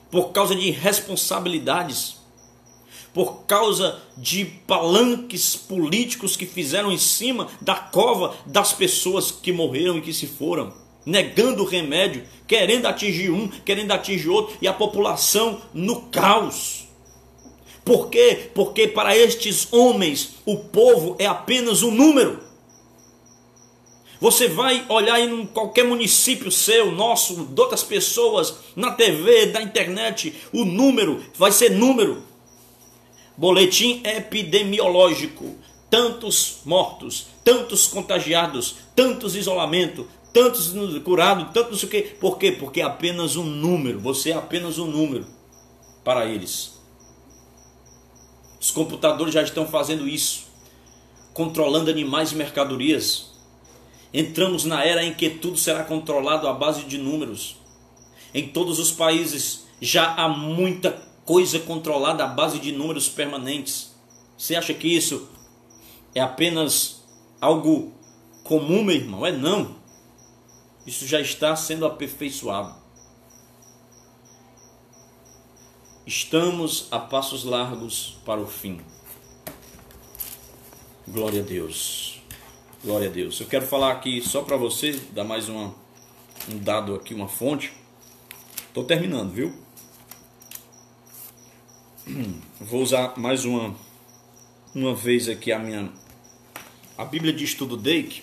por causa de responsabilidades, por causa de palanques políticos que fizeram em cima da cova das pessoas que morreram e que se foram, negando o remédio, querendo atingir um, querendo atingir outro, e a população no caos. Por quê? Porque para estes homens o povo é apenas um número. Você vai olhar em qualquer município seu, nosso, de outras pessoas, na TV, na internet, o número vai ser número. Boletim epidemiológico, tantos mortos, tantos contagiados, tantos isolamento, tantos curados, tantos não sei o quê. Por quê? Porque é apenas um número, você é apenas um número para eles. Os computadores já estão fazendo isso, controlando animais e mercadorias. Entramos na era em que tudo será controlado à base de números. Em todos os países já há muita coisa controlada à base de números permanentes. Você acha que isso é apenas algo comum, meu irmão? É não. Isso já está sendo aperfeiçoado. Estamos a passos largos para o fim. Glória a Deus. Glória a Deus. Eu quero falar aqui só para você, dar mais um dado aqui, uma fonte. Estou terminando, viu? Vou usar mais uma vez aqui a Bíblia de Estudo Dake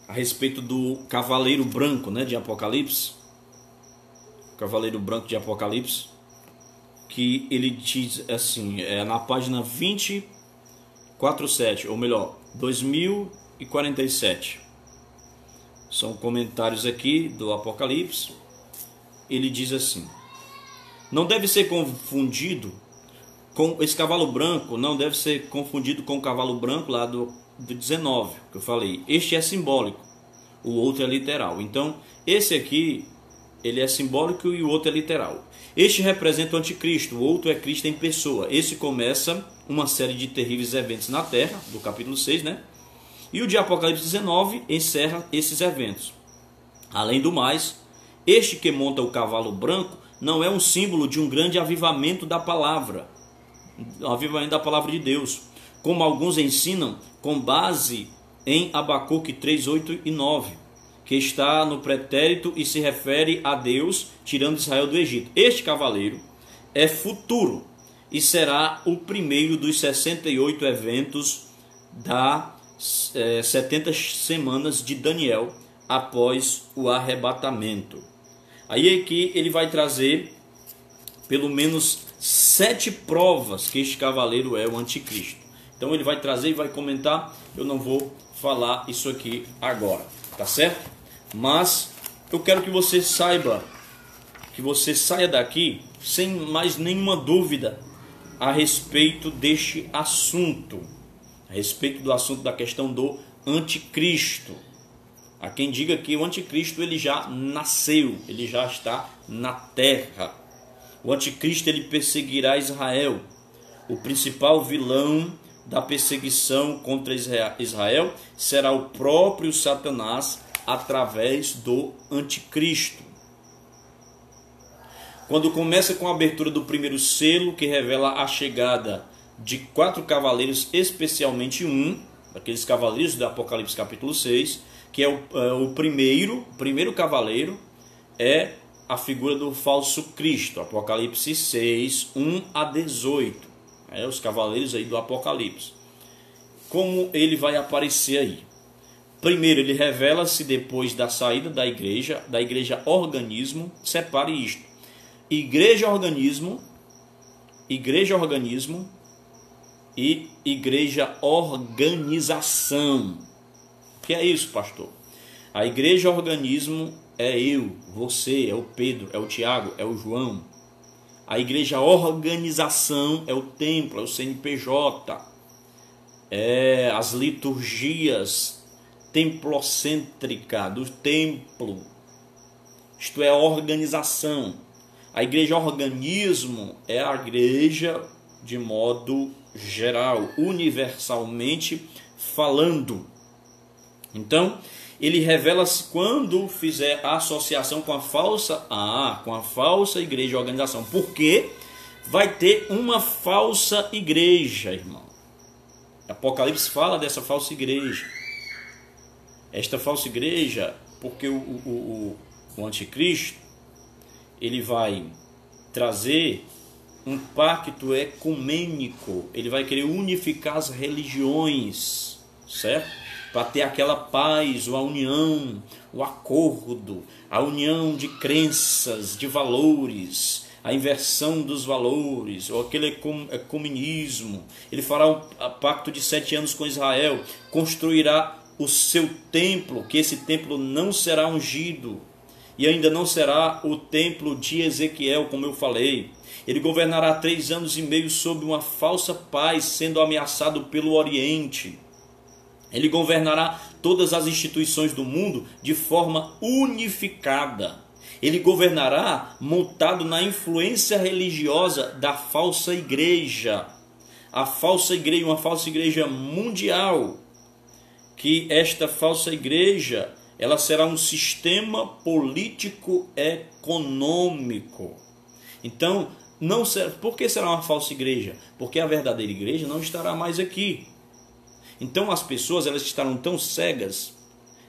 a respeito do cavaleiro branco, né, de Apocalipse. Cavaleiro branco de Apocalipse, que ele diz assim, na página 2047, ou melhor, 2047. São comentários aqui do Apocalipse. Ele diz assim: não deve ser confundido com esse cavalo branco, não deve ser confundido com o cavalo branco lá do 19, que eu falei. Este é simbólico, o outro é literal. Então, esse aqui, ele é simbólico e o outro é literal. Este representa o anticristo, o outro é Cristo em pessoa. Esse começa uma série de terríveis eventos na terra, do capítulo 6, né? E o de Apocalipse 19 encerra esses eventos. Além do mais, este que monta o cavalo branco não é um símbolo de um grande avivamento da palavra, de Deus, como alguns ensinam com base em Abacuque 3, 8 e 9, que está no pretérito e se refere a Deus tirando Israel do Egito. Este cavaleiro é futuro e será o primeiro dos 68 eventos das 70 semanas de Daniel após o arrebatamento. Aí aqui ele vai trazer pelo menos 7 provas que este cavaleiro é o anticristo. Então ele vai trazer e vai comentar. Eu não vou falar isso aqui agora, tá certo? Mas eu quero que você saiba, que você saia daqui sem mais nenhuma dúvida a respeito deste assunto, a respeito do assunto da questão do anticristo. Há quem diga que o anticristo ele já nasceu, ele já está na terra. O anticristo ele perseguirá Israel. O principal vilão da perseguição contra Israel será o próprio Satanás através do anticristo. Quando começa com a abertura do primeiro selo, que revela a chegada de 4 cavaleiros, especialmente um, daqueles cavaleiros do Apocalipse capítulo 6, que é o primeiro cavaleiro, é a figura do falso Cristo, Apocalipse 6, 1 a 18. Os cavaleiros aí do Apocalipse. Como ele vai aparecer aí? Primeiro, ele revela-se depois da saída da igreja organismo. Separe isto: igreja organismo e igreja organização. O que é isso, pastor? A igreja organismo é eu, você, é o Pedro, é o Tiago, é o João. A igreja organização é o templo, é o CNPJ, é as liturgias templocêntrica do templo. Isto é a organização. A igreja organismo é a igreja de modo geral, universalmente falando. Então, ele revela-se quando fizer a associação com a falsa igreja organização. Porque vai ter uma falsa igreja, irmão. Apocalipse fala dessa falsa igreja. Esta falsa igreja, porque o anticristo, ele vai trazer um pacto ecumênico. Ele vai querer unificar as religiões, certo? para ter aquela paz, a união, o acordo, a união de crenças, de valores, a inversão dos valores, ou aquele ecumenismo. Ele fará um pacto de 7 anos com Israel, construirá o seu templo, que esse templo não será ungido, e ainda não será o templo de Ezequiel, como eu falei. Ele governará 3 anos e meio sob uma falsa paz, sendo ameaçado pelo Oriente. Ele governará todas as instituições do mundo de forma unificada. Ele governará montado na influência religiosa da falsa igreja. A falsa igreja, uma falsa igreja mundial, que esta falsa igreja, ela será um sistema político econômico. Então, não será, por que será uma falsa igreja? Porque a verdadeira igreja não estará mais aqui. Então as pessoas, elas estarão tão cegas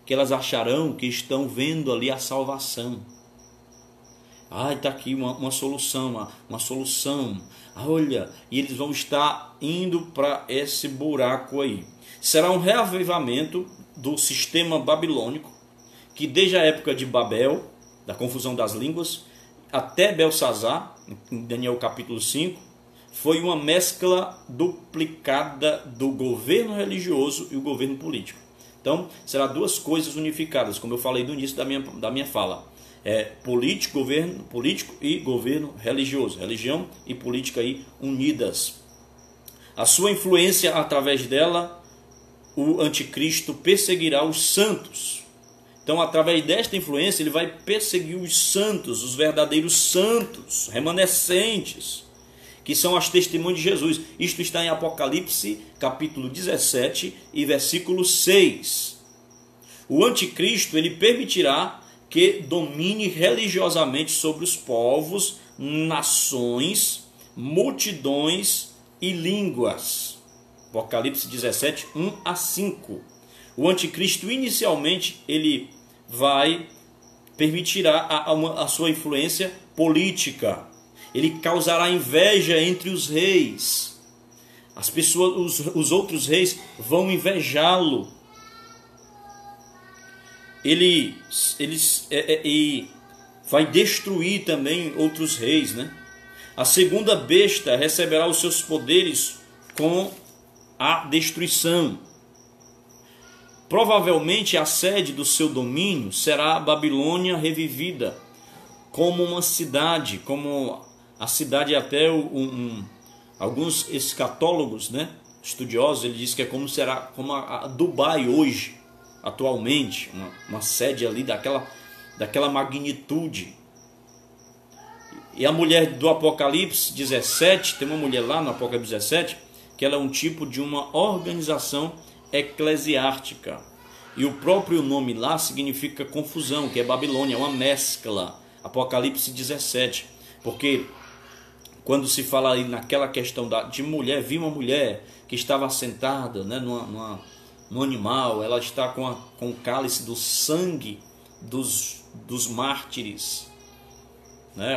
que elas acharão que estão vendo ali a salvação. Está aqui uma solução, uma solução. Olha, e eles vão estar indo para esse buraco aí. Será um reavivamento do sistema babilônico, que desde a época de Babel, da confusão das línguas, até Belsazar, em Daniel capítulo 5, foi uma mescla duplicada do governo religioso e o governo político. Então, será 2 coisas unificadas, como eu falei no início da minha fala. Político e governo religioso. Religião e política aí unidas. A sua influência, através dela, o anticristo perseguirá os santos. Então, através desta influência, ele vai perseguir os santos, os verdadeiros santos, remanescentes, que são as testemunhas de Jesus. Isto está em Apocalipse, capítulo 17 e versículo 6. O anticristo, ele permitirá que domine religiosamente sobre os povos, nações, multidões e línguas. Apocalipse 17, 1 a 5. O anticristo, inicialmente, ele permitirá a sua influência política. Ele causará inveja entre os reis. As pessoas, os outros reis vão invejá-lo. Ele vai destruir também outros reis, né? A segunda besta receberá os seus poderes com a destruição. Provavelmente a sede do seu domínio será a Babilônia revivida, como uma cidade, como a cidade até alguns escatólogos, né, estudiosos, ele diz que é como será como a Dubai hoje, atualmente, uma sede ali daquela magnitude. E a mulher do Apocalipse 17, tem uma mulher lá no Apocalipse 17, que ela é um tipo de uma organização eclesiástica. E o próprio nome lá significa confusão, que é Babilônia, é uma mescla. Apocalipse 17. Porque quando se fala aí naquela questão de mulher, vi uma mulher que estava sentada, né, num animal, ela está com o cálice do sangue dos mártires, né,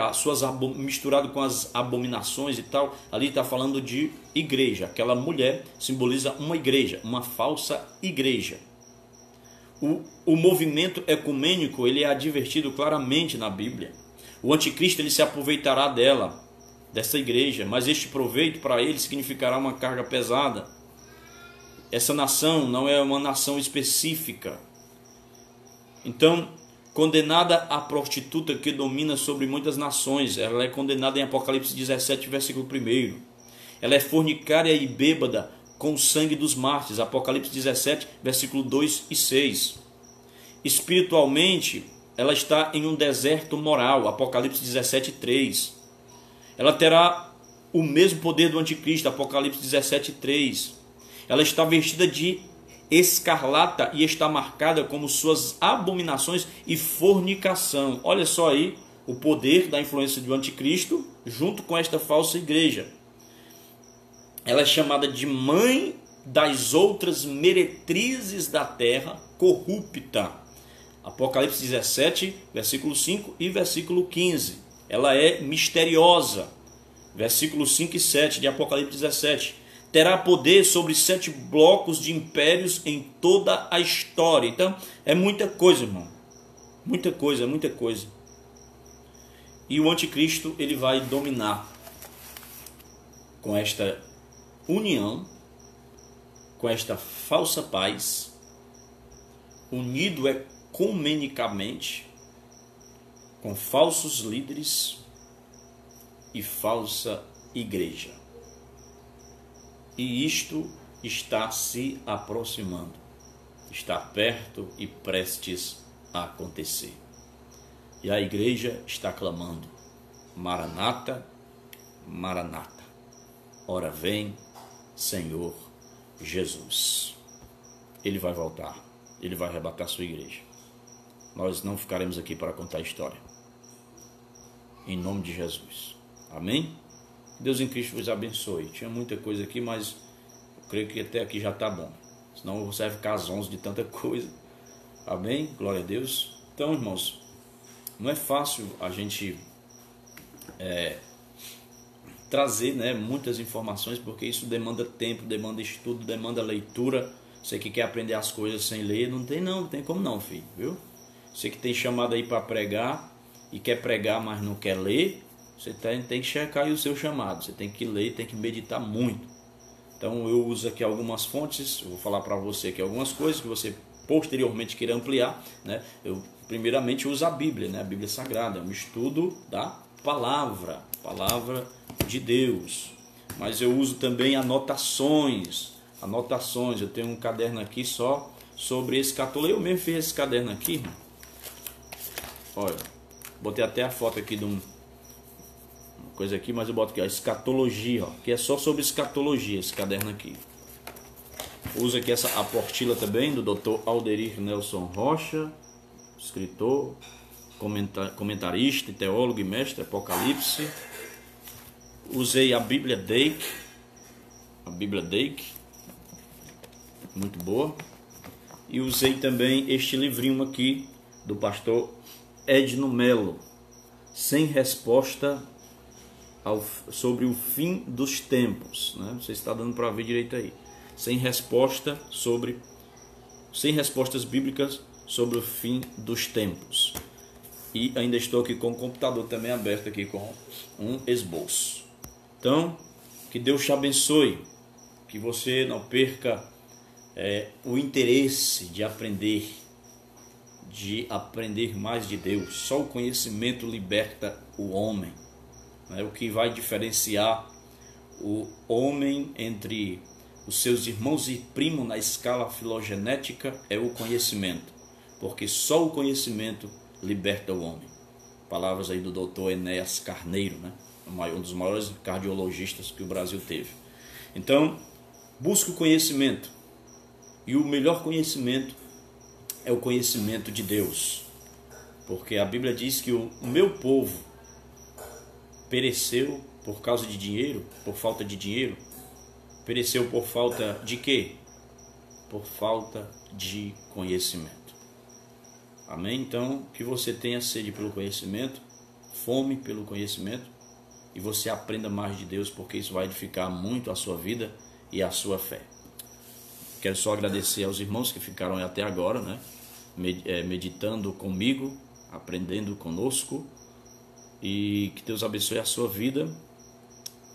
misturado com as abominações e tal. Ali está falando de igreja. Aquela mulher simboliza uma igreja, uma falsa igreja. O movimento ecumênico, ele é advertido claramente na Bíblia. O anticristo, ele se aproveitará dessa igreja, mas este proveito para ele significará uma carga pesada. Essa nação não é uma nação específica. Então, condenada a prostituta que domina sobre muitas nações, ela é condenada em Apocalipse 17, versículo 1. Ela é fornicária e bêbada com o sangue dos mártires, Apocalipse 17, versículo 2 e 6. Espiritualmente, ela está em um deserto moral, Apocalipse 17, 3. Ela terá o mesmo poder do anticristo, Apocalipse 17, 3. Ela está vestida de escarlata e está marcada como suas abominações e fornicação. Olha só aí o poder da influência do anticristo junto com esta falsa igreja. Ela é chamada de mãe das outras meretrizes da terra corrupta. Apocalipse 17, versículo 5 e versículo 15. Ela é misteriosa. Versículos 5 e 7 de Apocalipse 17. terá poder sobre 7 blocos de impérios em toda a história. Então, é muita coisa, irmão. Muita coisa, muita coisa. E o anticristo, ele vai dominar com esta união, com esta falsa paz, unido ecumenicamente, com falsos líderes e falsa igreja. E isto está se aproximando, está perto e prestes a acontecer. E a igreja está clamando: Maranata, Maranata, ora vem, Senhor Jesus. Ele vai voltar, ele vai arrebatar sua igreja. Nós não ficaremos aqui para contar a história. Em nome de Jesus. Amém? Deus em Cristo vos abençoe. Tinha muita coisa aqui, mas eu creio que até aqui já está bom. Senão você vai ficar às 11 de tanta coisa. Amém? Glória a Deus. Então, irmãos, não é fácil a gente trazer, né, muitas informações, porque isso demanda tempo, demanda estudo, demanda leitura. Você que quer aprender as coisas sem ler, não tem como não, filho, viu? Você que tem chamado aí para pregar e quer pregar, mas não quer ler, você tem que checar aí o seu chamado. Você tem que ler, tem que meditar muito. Então eu uso aqui algumas fontes, eu vou falar para você aqui algumas coisas que você posteriormente queira ampliar, né? Eu primeiramente uso a Bíblia, né? A Bíblia Sagrada, é um estudo da palavra de Deus. Mas eu uso também anotações. Eu tenho um caderno aqui só sobre escatologia. Eu mesmo fiz esse caderno aqui. Olha, botei até a foto aqui de uma coisa aqui, mas eu boto aqui, ó, escatologia, ó, que é só sobre escatologia esse caderno aqui. Uso aqui essa apostila também do Dr. Alderir Nelson Rocha, escritor, comentarista, teólogo e mestre Apocalipse. Usei a Bíblia Dake, muito boa. E usei também este livrinho aqui do pastor Edno Melo, Sem Resposta sobre o Fim dos Tempos, né? Não sei se está dando para ver direito aí. Sem respostas bíblicas sobre o fim dos tempos. E ainda estou aqui com o computador também aberto aqui com um esboço. Então, que Deus te abençoe, que você não perca o interesse de aprender mais de Deus. Só o conhecimento liberta o homem. O que vai diferenciar o homem entre os seus irmãos e primos na escala filogenética é o conhecimento, porque só o conhecimento liberta o homem. Palavras aí do Dr. Enéas Carneiro, né? Um dos maiores cardiologistas que o Brasil teve. Então, busque o conhecimento, e o melhor conhecimento é o conhecimento de Deus, porque a Bíblia diz que o meu povo pereceu por causa de dinheiro, por falta de dinheiro. Pereceu por falta de quê? Por falta de conhecimento. Amém? Então, que você tenha sede pelo conhecimento, fome pelo conhecimento, e você aprenda mais de Deus, porque isso vai edificar muito a sua vida e a sua fé. Quero só agradecer aos irmãos que ficaram até agora, né? Meditando comigo, aprendendo conosco. E que Deus abençoe a sua vida.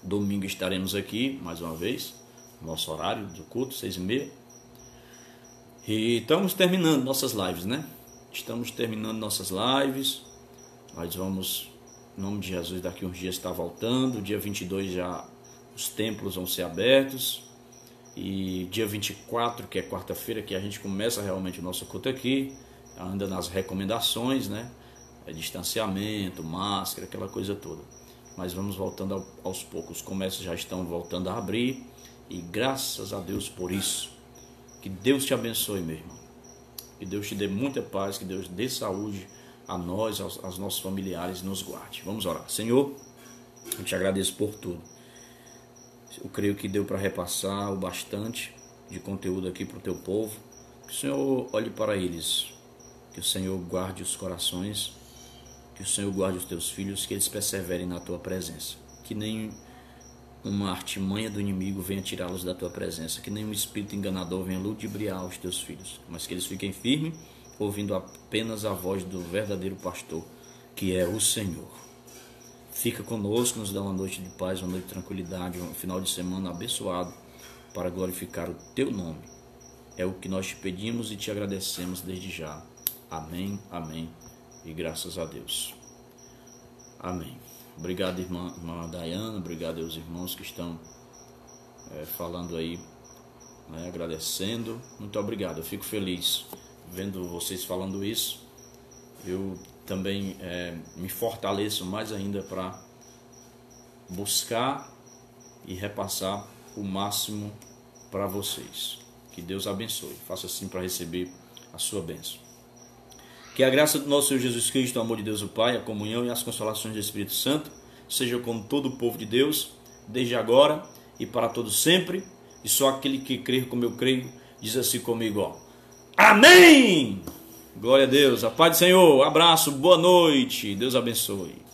Domingo estaremos aqui mais uma vez, nosso horário do culto, 6h30. E estamos terminando nossas lives, né? Estamos terminando nossas lives. Nós vamos, em nome de Jesus, daqui uns dias estar voltando. Dia 22 já os templos vão ser abertos. E dia 24, que é quarta-feira, que a gente começa realmente o nosso culto aqui, ainda nas recomendações, né? Distanciamento, máscara, aquela coisa toda. Mas vamos voltando aos poucos. Os comércios já estão voltando a abrir, e graças a Deus por isso. Que Deus te abençoe, meu irmão. Que Deus te dê muita paz, que Deus dê saúde a nós, aos nossos familiares, e nos guarde. Vamos orar. Senhor, eu te agradeço por tudo. Eu creio que deu para repassar o bastante de conteúdo aqui para o teu povo. Que o Senhor olhe para eles, que o Senhor guarde os corações, que o Senhor guarde os teus filhos, que eles perseverem na tua presença. Que nem uma artimanha do inimigo venha tirá-los da tua presença, que nenhum espírito enganador venha ludibriar os teus filhos, mas que eles fiquem firmes, ouvindo apenas a voz do verdadeiro pastor, que é o Senhor. Fica conosco, nos dá uma noite de paz, uma noite de tranquilidade, um final de semana abençoado, para glorificar o teu nome. É o que nós te pedimos e te agradecemos desde já. Amém, amém e graças a Deus. Amém. Obrigado, irmã Dayana, obrigado aos irmãos que estão falando aí, né, agradecendo. Muito obrigado, eu fico feliz vendo vocês falando isso. Eu também me fortaleço mais ainda para buscar e repassar o máximo para vocês. Que Deus abençoe, faça assim para receber a sua bênção. Que a graça do nosso Senhor Jesus Cristo, o amor de Deus o Pai, a comunhão e as consolações do Espírito Santo seja com todo o povo de Deus, desde agora e para todo sempre. E só aquele que crer como eu creio, diz assim comigo, ó. Amém! Glória a Deus, a paz do Senhor, abraço, boa noite, Deus abençoe.